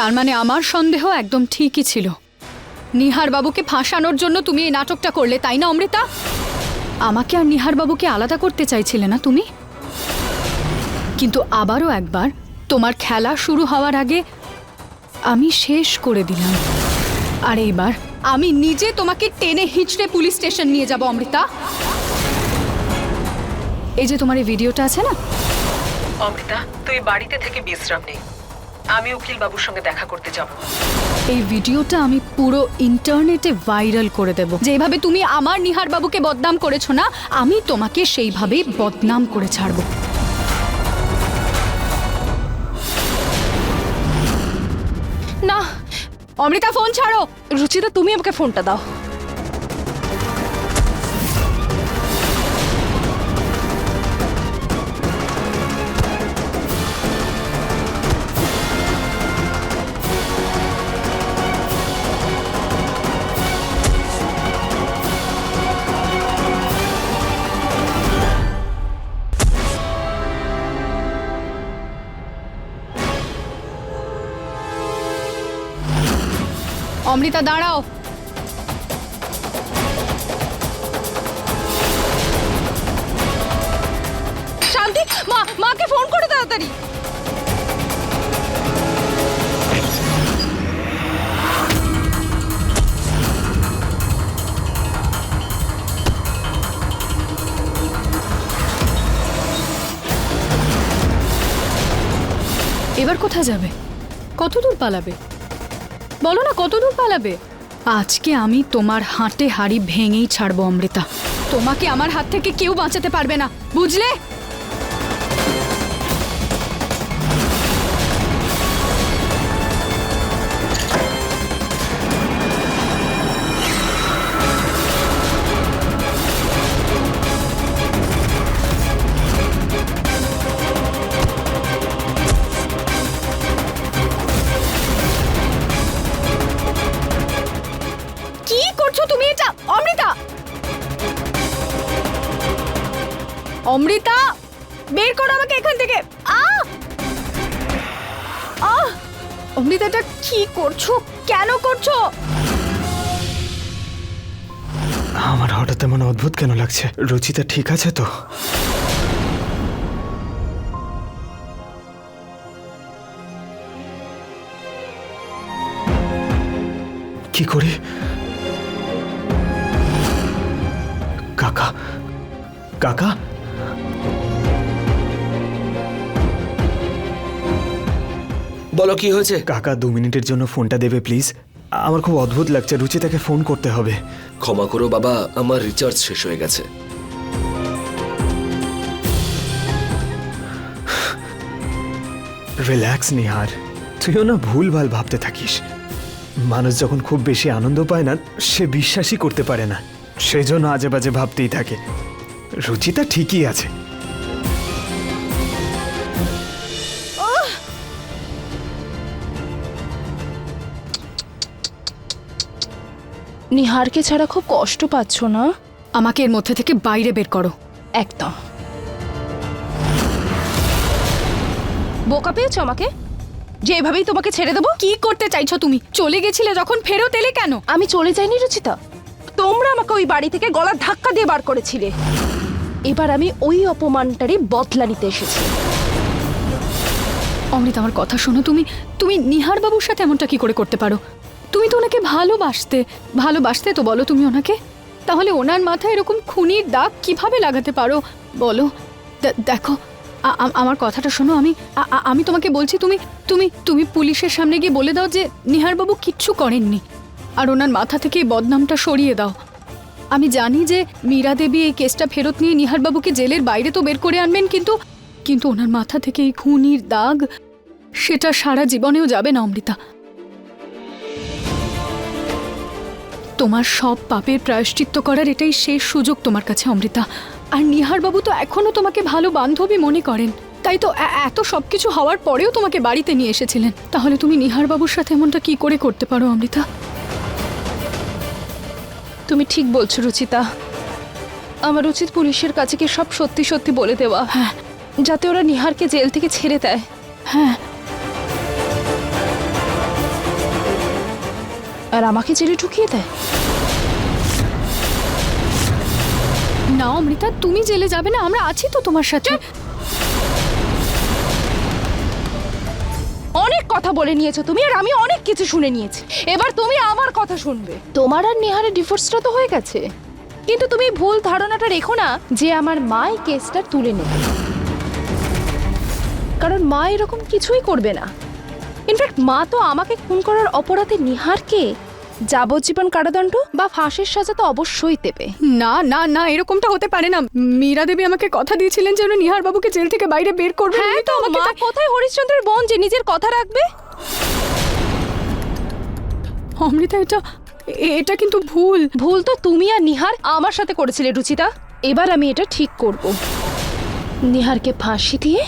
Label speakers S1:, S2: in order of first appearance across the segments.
S1: তার মানে আমার সন্দেহ একদম ঠিকই ছিল। নিহার বাবুকে ফাঁসানোর জন্য তুমি এই নাটকটা করলে, তাই না অমৃতা? আমাকে আর নিহার বাবুকে আলাদা করতে চাইছিলে না তুমি? কিন্তু আবারও একবার তোমার খেলা শুরু হওয়ার আগে আমি শেষ করে দিলাম। আর এইবার আমি নিজে তোমাকে টেনে হিঁচড়ে পুলিশ স্টেশন নিয়ে যাব অমৃতা। এই যে তোমার এই ভিডিওটা আছে না,
S2: অমৃতা তুই বাড়িতে থেকে বিশ্রাম নেই, আমি উকিল বাবুর সঙ্গে দেখা করতে যাব।
S1: এই ভিডিওটা আমি পুরো ইন্টারনেটে ভাইরাল করে দেব। যেভাবে তুমি আমার নিহার বাবুকে বদনাম করেছো না, আমি তোমাকে সেইভাবেই বদনাম করে ছাড়বো।
S3: না
S1: অমৃতা ফোন ছাড়ো।
S3: রুচিতা, তুমি আমাকে ফোনটা দাও।
S1: অমৃতা দাঁড়াও।
S3: শান্তি, মাকে ফোন করো তাড়াতাড়ি।
S1: এবার কোথায় যাবে? কত দূর পালাবে? বলো না, কত দূর পালাবে? আজকে আমি তোমার হাঁটে হাড়ি ভেঙেই ছাড়বো অমৃতা। তোমাকে আমার হাত থেকে কেউ বাঁচাতে পারবে না, বুঝলে? কি করছো তুমি এটা অমৃতা? অমৃতা বের করো আমাকে এখান থেকে। অমৃতা, এটা কি করছো? কেন করছো?
S4: আমার হঠাৎ এমন অদ্ভুত কেন লাগছে? রুচিতা ঠিক আছে তো? কি করি? কাকা, কাকা,
S5: বলো কি হয়েছে?
S4: কাকা 2 মিনিটের জন্য ফোনটা দেবে প্লিজ? আমার খুব অদ্ভুত লাগছে, রুচিতাকে ফোন করতে হবে।
S5: ক্ষমা করো বাবা, আমার রিচার্জ শেষ হয়ে গেছে।
S4: রিল্যাক্স নিহার, তুইও না ভুলভাল ভাবতে থাকিস। মানুষ যখন খুব বেশি আনন্দ পায় না, সে বিশ্বাসই করতে পারে না, সেজন্য আজে বাজে ভাবতেই থাকে। রুচিতা ঠিকই আছে।
S3: নিহারকে ছাড়া খুব কষ্ট পাচ্ছ না?
S1: আমাকে এর মধ্যে থেকে বাইরে বের করো।
S3: একদম। বোকা পেয়েছো আমাকে, যে এভাবেই তোমাকে ছেড়ে দেবো?
S1: কি করতে চাইছো তুমি? চলে গেছিলে যখন, ফেরত এলে কেন?
S3: আমি চলে যাইনি রুচিতা, তোমরা আমাকে ওই বাড়ি থেকে গলার ধাক্কা দিয়ে বার করেছিলে। এবার আমি ওই অপমানটারই বদলা নিতে এসেছি।
S1: অমৃতা, আমার কথা শোনো। তুমি নিহার বাবুর সাথে এমনটা কি করে করতে পারো? তুমি তো ওনাকে ভালোবাসতে তো বলো তুমি ওনাকে। তাহলে ওনার মাথায় এরকম খুনির দাগ কিভাবে লাগাতে পারো বলো? দেখো, আমার কথাটা শোনো। আমি তোমাকে বলছি, তুমি পুলিশের সামনে গিয়ে বলে দাও যে নিহার বাবু কিচ্ছু করেননি, আর ওনার মাথা থেকে এই বদনামটা সরিয়ে দাও। আমি জানি যে মীরা দেবী এই কেসটা ফেরত নিয়ে নিহার বাবুকে জেলের বাইরে তো বের করে আনবেন, কিন্তু ওনার মাথা থেকে এই খুনির দাগ, সেটা সারা জীবনেও যাবে না অমৃতা। তোমার সব পাপের প্রায়শ্চিত্ত করার এটাই শেষ সুযোগ তোমার কাছে অমৃতা। আর নিহার বাবু তো এখনো তোমাকে ভালো বান্ধবী মনে করেন, তাই তো এত সবকিছু হওয়ার পরেও তোমাকে বাড়িতে নিয়ে এসেছিলেন। তাহলে তুমি নিহার বাবুর সাথে এমনটা কি করে করতে পারো অমৃতা?
S3: তুমি ঠিক বলছো রুচিতা, আমার উচিত পুলিশের কাছে কি সব সত্যি সত্যি বলে দেওয়া,
S1: হ্যাঁ,
S3: যাতে ওরা নিহারকে জেল থেকে ছেড়ে দেয়।
S1: হ্যাঁ,
S3: আর আমাকে জেলে ঢুকিয়ে দেয়।
S1: না অমৃতা, তুমি জেলে যাবে না, আমরা আছি তো তোমার সাথে।
S3: অনেক কথা বলে নিয়েছো তুমি, আর আমি অনেক কিছু শুনে নিয়েছি। এবার তুমি আমার কথা শুনবে। তোমার আর নিহারের ডিভোর্সটা তো হয়ে গেছে, কিন্তু তুমি ভুল ধারণাটা রেখো না যে আমার মা এই কেসটা তুলে নেবে, কারণ মা এরকম কিছুই করবে না। ইনফ্যাক্ট মা তো আমাকে খুন করার অপরাধে নিহারকে যাবজ্জীবন কারাদণ্ড বা ফাঁসির সাজা তো অবশ্যই দেবে।
S1: না না না, এরকমটা হতে পারে না। মীরা দেবী আমাকে কথা দিয়েছিলেন যে উনি নিহার বাবুকে জেল থেকে বাইরে বের করবেন।
S3: হ্যাঁ
S1: উনি
S3: তো
S1: আমাকে
S3: মা কোথায় হরিশ্চন্দ্রের বোন যে নিজের কথা রাখবে?
S1: অমৃতা, এটা কিন্তু ভুল।
S3: ভুল তো তুমি আর নিহার আমার সাথে করেছিলে রুচিতা। এবার আমি এটা ঠিক করব, নিহারকে ফাঁসি দিয়ে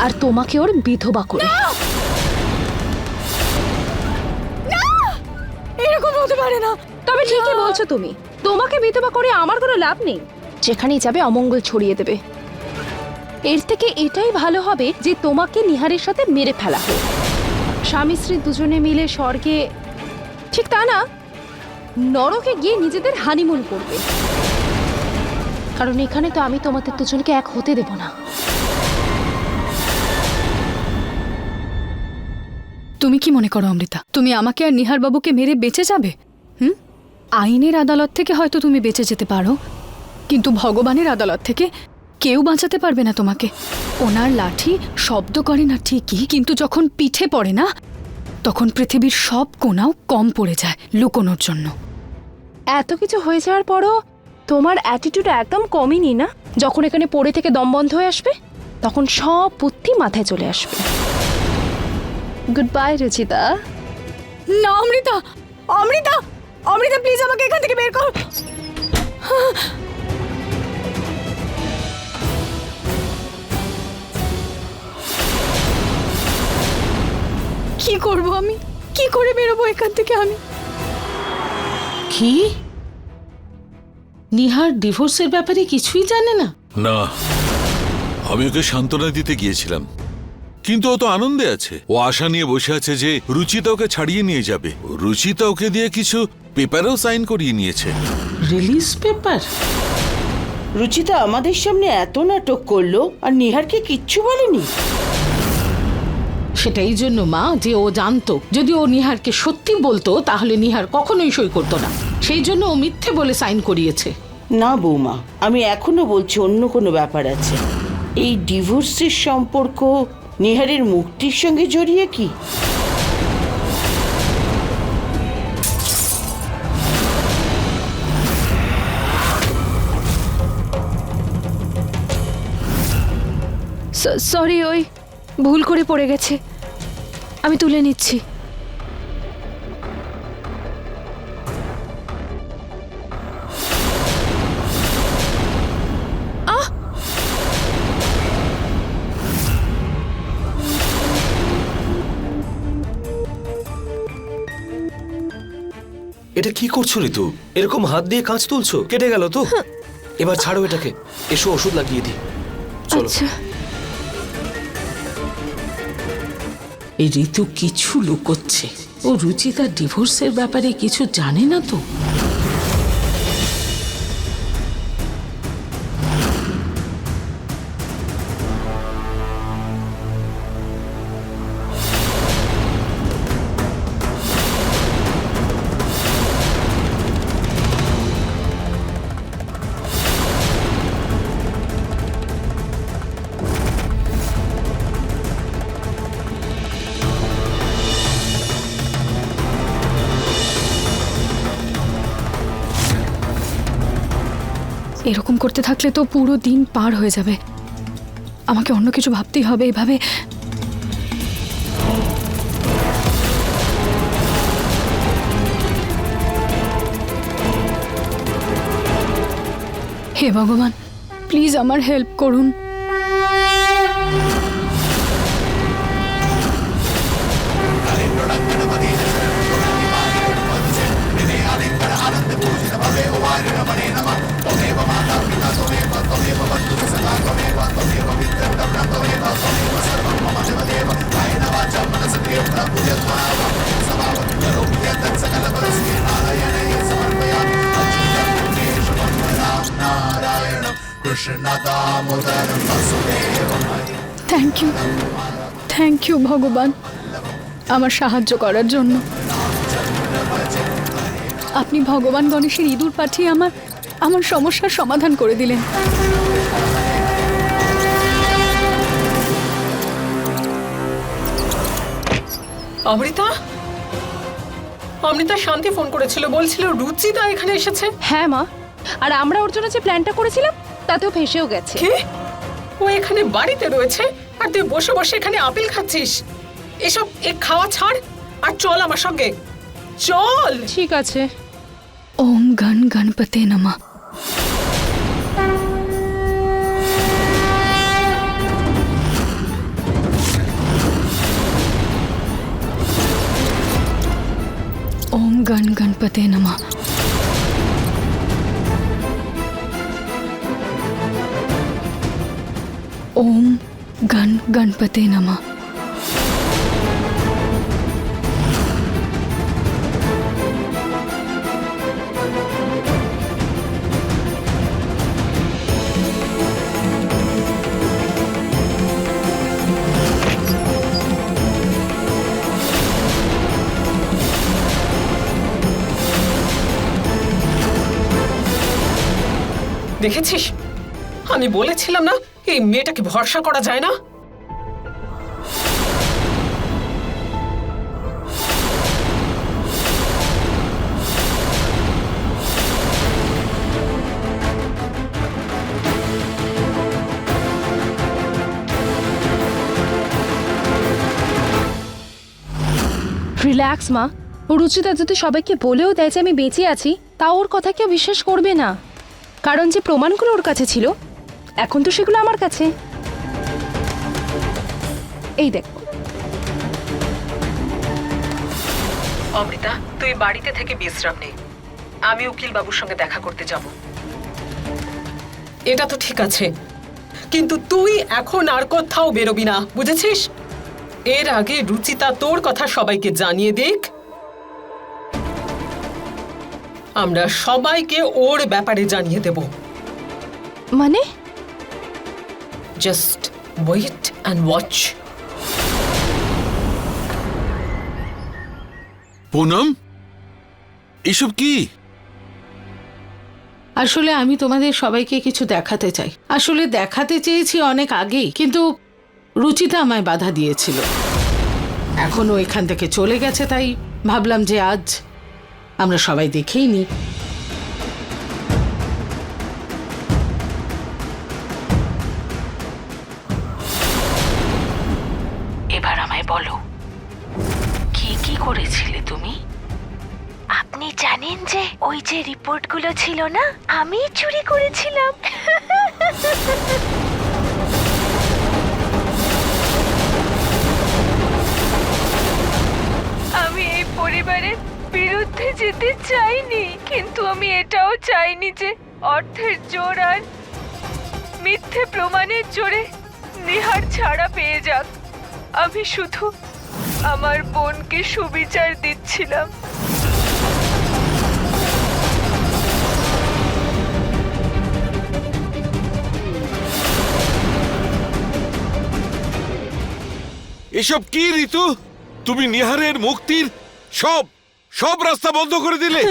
S3: আর তোমাকে ওর বিধবা করে।
S1: এরকম হতে পারে না।
S3: তবে ঠিকই বলছো তুমি, তোমাকে বিধবা করে আমার কোনো লাভ নেই। যেখানেই যাবে অমঙ্গল ছড়িয়ে দেবে। এর থেকে এটাই ভালো হবে যে তোমাকে নিহারের সাথে মেরে ফেলা হোক। স্বামী স্ত্রী দুজনে মিলে স্বর্গে, ঠিক তা না, নরকে গিয়ে নিজেদের হানিমুন করবে। কারণ এখানে তো আমি তোমাদের দুজনকে এক হতে দেব না।
S1: তুমি কি মনে করো অমৃতা, তুমি আমাকে আর নিহার বাবুকে মেরে বেঁচে যাবে? আইনের আদালত থেকে হয়তো তুমি বেঁচে যেতে পারো, কিন্তু ভগবানের আদালত থেকে কেউ বাঁচাতে পারবে না তোমাকে। ওনার লাঠি শব্দ করে না ঠিকই, কিন্তু যখন পিঠে পড়ে না, তখন পৃথিবীর সব কোণাও কম পড়ে যায় লুকোনোর জন্য।
S3: এত কিছু হয়ে যাওয়ার পরও তোমার অ্যাটিটিউড একদম কমেনি না? যখন এখানে পড়ে থেকে দম বন্ধ হয়ে আসবে, তখন সব বুদ্ধি মাথায় চলে আসবে। Good bye Ruchita.
S1: না অমৃতা, অমৃতা, অমৃতা প্লিজ আমাকে এখান থেকে বের কর। কি করব আমি? কি করে বেরোবো এখান থেকে আমি?
S6: কি নিহার ডিভোর্সের ব্যাপারে কিছুই জানে না?
S7: না, আমি ওকে সান্ত্বনা দিতে গিয়েছিলাম, কিন্তু ও তো আনন্দে আছে। ও আশা নিয়ে বসে আছে যে রুচিতা ওকে ছাড়িয়ে নিয়ে যাবে। রুচিতা ওকে দিয়ে কিছু পেপারেও সাইন করিয়ে নিয়েছে।
S6: Release paper?
S8: রুচিতা আমাদের সামনে এত নাটক করলো আর নিহারকে কিচ্ছু বলেনি।
S6: সেটাই জন্য মা, যে ও জানতো যদি ও নিহারকে সত্যি বলতো তাহলে নিহার কখনোই সই করতো না। সেই জন্য ও মিথ্যে বলে সাইন করিয়েছে।
S8: না বৌমা, আমি এখনো বলছি অন্য কোনো ব্যাপার আছে। এই ডিভোর্সের সম্পর্ক নিহারের মুক্তির সঙ্গে জড়িয়ে কি?
S3: সরি, ওই ভুল করে পড়ে গেছে, আমি তুলে নিচ্ছি।
S5: এটা কি করছো ঋতু? এরকম হাত দিয়ে কাঁচ তুলছো, কেটে গেল তো। এবার ছাড়ো এটাকে, এসো ওষুধ লাগিয়ে দিই। চলো।
S6: এই ঋতু কিছু লুকোচ্ছে। ও রুচিতার ডিভোর্সের ব্যাপারে কিছু জানে না তো।
S1: এরকম করতে থাকলে তো পুরো দিন পার হয়ে যাবে। আমাকে অন্য কিছু ভাবতেই হবে। এভাবে হে ভগবান, প্লিজ আমার হেল্প করুন। থ্যাংক ইউ ভগবান আমার সাহায্য করার জন্য। আপনি ভগবান গণেশের ইঁদুর পাঠিয়ে আমার সমস্যার সমাধান করে দিলেন।
S2: অমৃতা, অমৃতা শান্তি ফোন করেছিল, বলছিল রুচিতা এখানে এসেছে।
S3: হ্যাঁ মা, আর আমরা ওর জন্য যে প্ল্যানটা করেছিলাম তাতেও ফেঁসেও গেছে।
S2: কে? ও এখানে বাড়িতে রয়েছে আর তুই বসে বসে এখানে আপেল খাচ্ছিস? এসব খাওয়া ছাড় আর চল আমার সঙ্গে, চল।
S3: ঠিক আছে।
S1: ওম গণ গণপতে নমঃ। ओम गण गणपते नमः। ओम गण गणपते नमः।
S2: দেখেছিস, আমি বলেছিলাম না এই মেয়েটাকে ভরসা করা যায় না।
S3: রিল্যাক্স মা, রুচিতা যদি সবাইকে বলেও দেয় যে আমি বেঁচে আছি, তা ওর কথা কেউ বিশ্বাস করবে না। কারণ যে প্রমাণগুলো ওর কাছে ছিল, এখন তো সেগুলো আমার কাছে। এই দেখ।
S2: অমৃতা, তুই বাড়িতে থেকে বিশ্রাম নে, আমি উকিল বাবুর সঙ্গে দেখা করতে যাব। এটা তো ঠিক আছে, কিন্তু তুই এখন আর কোথাও বেরোবি না, বুঝেছিস? এর আগে রুচিতা তোর কথা সবাইকে জানিয়ে দিক, আমরা সবাইকে ওর ব্যাপারে জানিয়ে দেব।
S3: মানে?
S2: Just wait and watch.
S7: Poonam, এসব কি?
S6: আসলে আমি তোমাদের সবাইকে কিছু দেখাতে চাই। আসলে দেখাতে চেয়েছি অনেক আগেই, কিন্তু রুচিতা আমায় বাধা দিয়েছিল। এখন ও এখান থেকে চলে গেছে, তাই ভাবলাম যে আজ আমরা সবাই দেখেই নিই। এবার আমায় বলো, কি কি করেছিলে তুমি?
S9: আপনি জানেন যে ওই যে রিপোর্টগুলো ছিল না, আমি চুরি করেছিলাম। আমি এই পরিবারের বিরুদ্ধে যেতে চাইনি, কিন্তু আমি এটাও চাইনি যে অর্থের জোর আর মিথ্যে প্রমাণের জোরে নিহার ছাড়া পেয়ে যাক। আমি শুধু আমার বোনকে সুবিচার দিচ্ছিলাম।
S7: এসব কি ঋতু? তুমি নিহারের মুক্তির সব রাস্তা বন্ধ করে দিলে।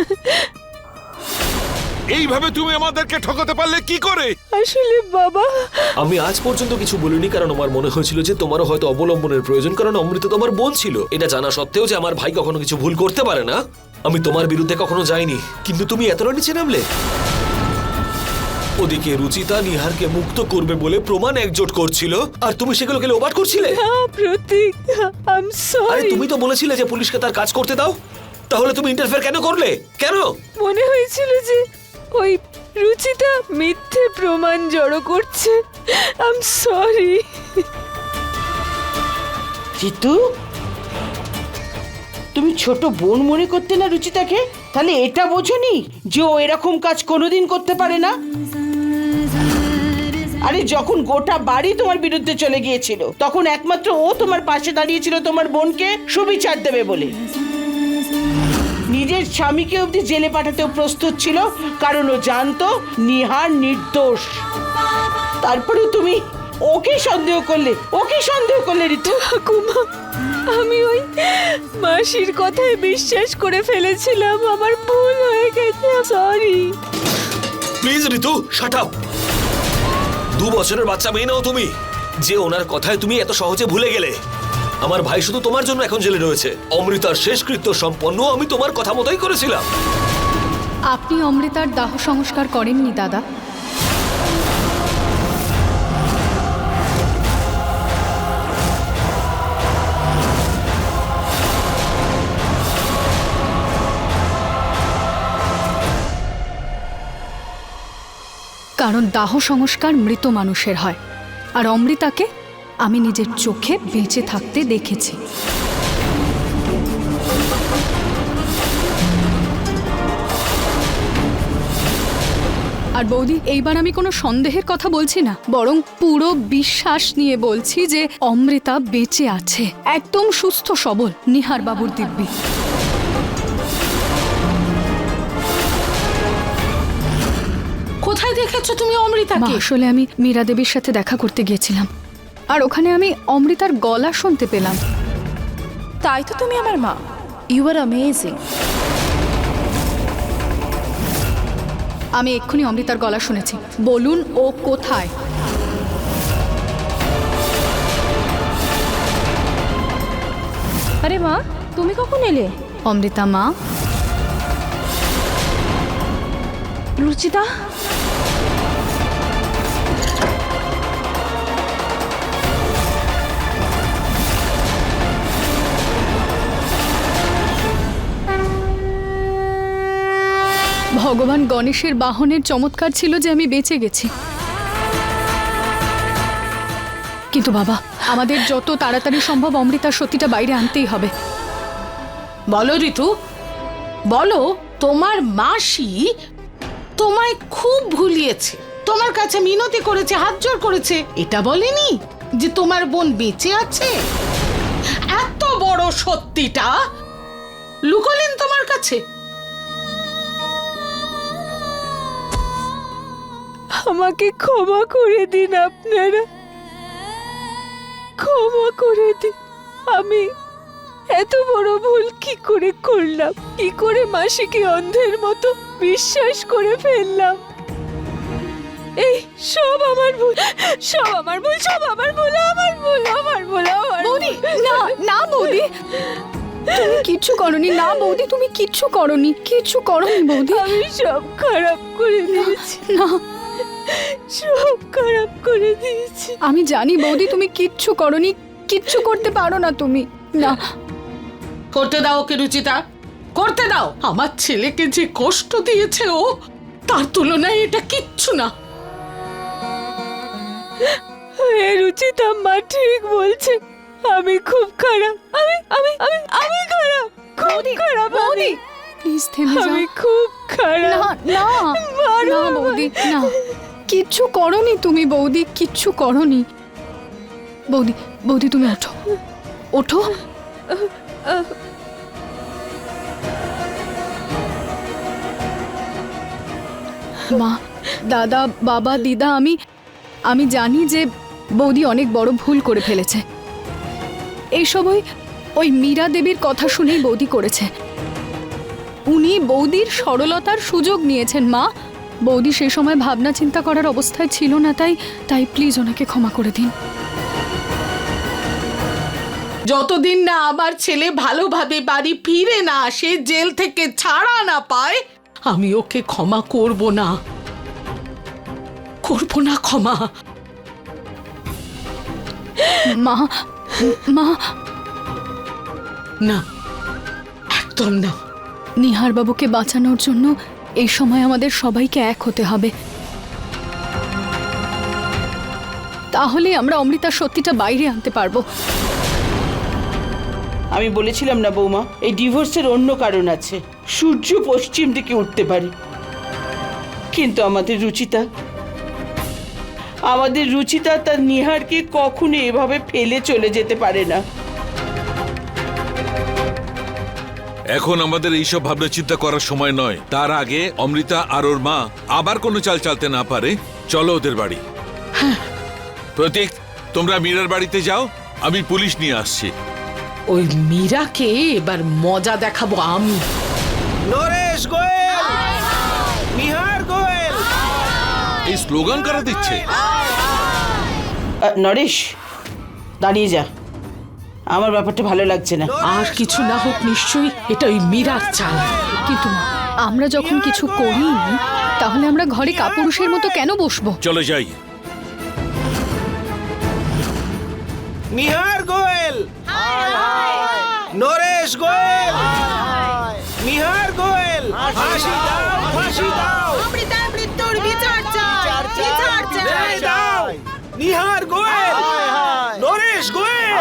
S7: এইভাবে তুমি আমাদেরকে ঠকাতে পারলে কি করে?
S9: আসলে বাবা,
S5: আমি আজ পর্যন্ত কিছু বলিনি, কারণ আমার মনে হয়েছিল যে তোমারও হয়তো অবলম্বনের প্রয়োজন, কারণ অমৃতা তোমার বোন ছিল। এটা জানা সত্ত্বেও যে আমার ভাই কখনো কিছু ভুল করতে পারে না, আমি তোমার বিরুদ্ধে কখনো যাইনি। কিন্তু তুমি এতটা নিচে নামলে। ওদিকে রুচিতা নিহারকে মুক্ত করবে বলে প্রমাণ একজোট করছিল, আর তুমি সেগুলোকে লোবাট করছিলে।
S9: প্রতীক, আই এম
S5: আরে
S9: সরি।
S5: তুমি তো বলেছিলে যে পুলিশকে তার কাজ করতে দাও, তাহলে তুমি ইন্টারফেয়ার কেন করলে? কেন?
S9: মনে হয়েছিল যে ওই রুচিতা মিথ্যে প্রমাণ জড়ো করছে। I am sorry.
S8: জিতু, তুমি ছোট বোন মনে করতে না রুচিতাকে? তাহলে এটা বোঝোনি যে ও এরকম কাজ কোনোদিন করতে পারে না? আরে যখন গোটা বাড়ি তোমার বিরুদ্ধে চলে গিয়েছিল, তখন একমাত্র ও তোমার পাশে দাঁড়িয়েছিল তোমার বোনকে সুবিচার দেবে বলে। নিজের স্বামীকে অবধি জেলে পাঠাতেও প্রস্তুত ছিল, কারণ ও জানতো নিহার নির্দোষ। তারপরে তুমি ওকে সন্দেহ করলে ঋতু।
S9: ঠাকুমা, আমি ওই মাসির কথায় বিশ্বাস করে ফেলেছিলাম, আমার ভুল হয়ে গেছে, sorry.
S5: Please Ritu, shut up. 2 বছরের বাচ্চা মেয়ে নাও তুমি, যে ওনার কথায় তুমি এত সহজে ভুলে গেলে। আমার ভাই শুধু তোমার জন্য এখন জেলে রয়েছে। অমৃতার শেষকৃত্য সম্পন্ন আমি তোমার কথা মতোই করেছিলাম।
S1: আপনি অমৃতার দাহ সংস্কার করেননি দাদা। কারণ দাহ সংস্কার মৃত মানুষের হয়, আর অমৃতাকে আমি নিজের চোখে বেঁচে থাকতে দেখেছি। আর বৌদি, এইবার আমি কোনো সন্দেহের কথা বলছি না, বরং পুরো বিশ্বাস নিয়ে বলছি যে অমৃতা বেঁচে আছে, একদম সুস্থ সবল, নিহার বাবুর দিব্যি।
S6: কোথায় দেখেছো তুমি অমৃতাকে?
S1: আসলে আমি মীরা দেবীর সাথে দেখা করতে গিয়েছিলাম, আর ওখানে আমি অমৃতার গলা শুনতে পেলাম।
S3: তাই তো তুমি আমার মা। You are amazing.
S1: আমি এক্ষুনি অমৃতার গলা শুনেছি। বলুন ও কোথায়?
S3: আরে মা, তুমি কখন এলে?
S1: অমৃতা মা।
S3: রুচিতা,
S1: ভগবান গণেশের বাহনের চমৎকার ছিল যে আমি বেঁচে গেছি। কিন্তু বাবা, আমাদের যত তাড়াতাড়ি সম্ভব অমৃতার সত্যিটা বাইরে আনতেই হবে।
S6: বলো ঋতু, বলো। তোমার মাসি তোমায় খুব ভুলিয়েছে, তোমার কাছে মিনতি করেছে, হাত জোড় করেছে, এটা বলেনি যে তোমার বোন বেঁচে আছে? এত বড় সত্যিটা লুকোলেন তোমার কাছে?
S9: আমাকে ক্ষমা করে দিন আপনারা, ক্ষমা করে দিন। আমি এত বড় ভুল কি করে করলাম? কি করে মাসিকে অন্ধের মতো বিশ্বাস করে ফেললাম? এই সব আমার ভুল, সব আমার ভুল, সব আমার ভুল, আমার ভুল, আমার ভুল, আমার
S1: বৌদি, না না বৌদি, তুমি কিচ্ছু করনি। না বৌদি, তুমি কিচ্ছু করনি, কিচ্ছু করনি বৌদি।
S9: আমি সব খারাপ করে দিয়েছি,
S1: না,
S9: সব খারাপ করে দিয়েছি।
S1: আমি জানি বৌদি তুমি কিচ্ছু করনি, কিচ্ছু করতে পারো না তুমি। না,
S6: করতে দাও ওকে রুচিতা, করতে দাও। আমার ছেলেকে যে কষ্ট দিয়েছে ও, তার তুলনায় এটা কিচ্ছু না।
S9: রুচিতা মা ঠিক বলছে, আমি খুব খারাপ, আমি আমি আমি আমি খারাপ, খুব খারাপ
S1: বৌদি প্লিজ থেমে যাও।
S9: আমি খুব খারাপ।
S1: না না না বৌদি, না, কিচ্ছু করনি তুমি বৌদি, কিচ্ছু করনি। বৌদি, বৌদি তুমি ওঠো, ওঠো। মা, দাদা, বাবা, দিদা, আমি জানি যে বৌদি অনেক বড় ভুল করে ফেলেছে। এইসব ওই মীরা দেবীর কথা শুনেই বৌদি করেছে। উনি বৌদির সরলতার সুযোগ নিয়েছেন মা। বৌদি সেই সময় ভাবনা চিন্তা করার অবস্থায় ছিল না, তাই প্লিজ ওনাকে ক্ষমা করে দিন।
S6: যতদিন না আমার ছেলে ভালোভাবে বাড়ি ফিরে না আসে, জেল থেকে ছাড়া না পায়, আমি ওকে ক্ষমা করব না, করব না ক্ষমা।
S1: মা, মা,
S6: না, একদম না।
S1: নিহার বাবুকে বাঁচানোর জন্য এই সময় আমাদের সবাইকে এক হতে হবে, তাহলে আমরা অমৃতার সত্যিটা বাইরে আনতে পারবো।
S8: আমি বলেছিলাম না বৌমা, এই ডিভোর্সের অন্য কারণ আছে। সূর্য পশ্চিম দিকে উঠতে পারে, কিন্তু আমাদের রুচিতা তার নিহারকে কখনো এভাবে ফেলে চলে যেতে পারে না।
S7: এখন আমাদের এইসব ভাবনা চিন্তা করার সময় নয়। তার আগে অমৃতা আর ওর মা আবার কোনো চাল চালতে না পারে, চলো ওদের বাড়ি। প্রতীক, তোমরা মীরার বাড়িতে যাও, আমি পুলিশ নিয়ে আসছি।
S6: ওই মীরাকে এবার মজা দেখাবো আমি।
S10: নরেশ গোয়েল, নিহার গোয়েল।
S7: এই স্লোগান কারা দিচ্ছে?
S8: নরেশ, দাঁড়িয়ে যা, আমার ব্যাপারটা ভালো লাগছে না।
S6: আর কিছু না হোক, নিশ্চয়ই এটা ওই মীরার চাল।
S1: কিন্তু মা, আমরা যখন কিছু করিনি তাহলে আমরা ঘরে কাপুরুষের মতো কেন বসবো?
S7: চলো যাই।
S10: নিহার গোয়েল, নরেশ গোয়েল, নিহার গোয়েল, ফাঁসি দাও, ফাঁসি দাও। ন্যায় দাও। নিহার গোয়েল, নরেশ গোয়েল।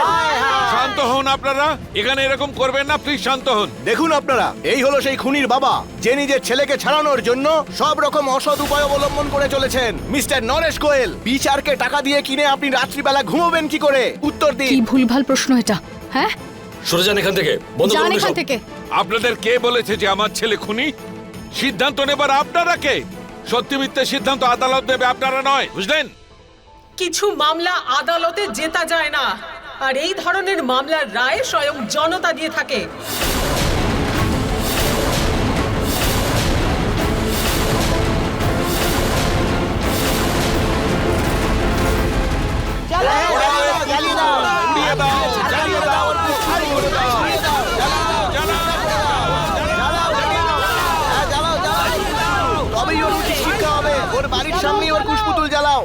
S7: শান্ত হন আপনারা, এখানে এরকম করবেন না, প্লিজ শান্ত হন।
S10: দেখুন আপনারা, এই হলো সেই খুনির বাবা, যে নিজের ছেলেকে ছাড়ানোর জন্য সব রকম অসৎ উপায় অবলম্বন করে চলেছেন। মিস্টার নরেশ গোয়েল, বিচারকে টাকা দিয়ে কিনে আপনি রাত্রিবেলা ঘুমোবেন কি করে? উত্তর
S1: কি
S10: দিন।
S1: ভুলভাল প্রশ্ন এটা, হ্যাঁ?
S5: সরে যান এখান থেকে, বন্ধ
S1: যান
S5: করুন
S1: এখান
S5: এসব।
S1: থেকে।
S7: আপনাদের কে বলেছে যে আমার ছেলে খুনি? সিদ্ধান্ত নেবার আপনারা কে? সত্যি মিথ্যে সিদ্ধান্ত আদালত দেবে, আপনারা নয়, বুঝলেন?
S2: কিছু মামলা আদালতে জেতা যায় না, আর এই ধরনের মামলার রায় স্বয়ং জনতা দিয়ে থাকে।
S10: তবেই ওর উচিত শিক্ষা হবে। ওর বাড়ির সামনে ওর কুশপুতুল জ্বালাও।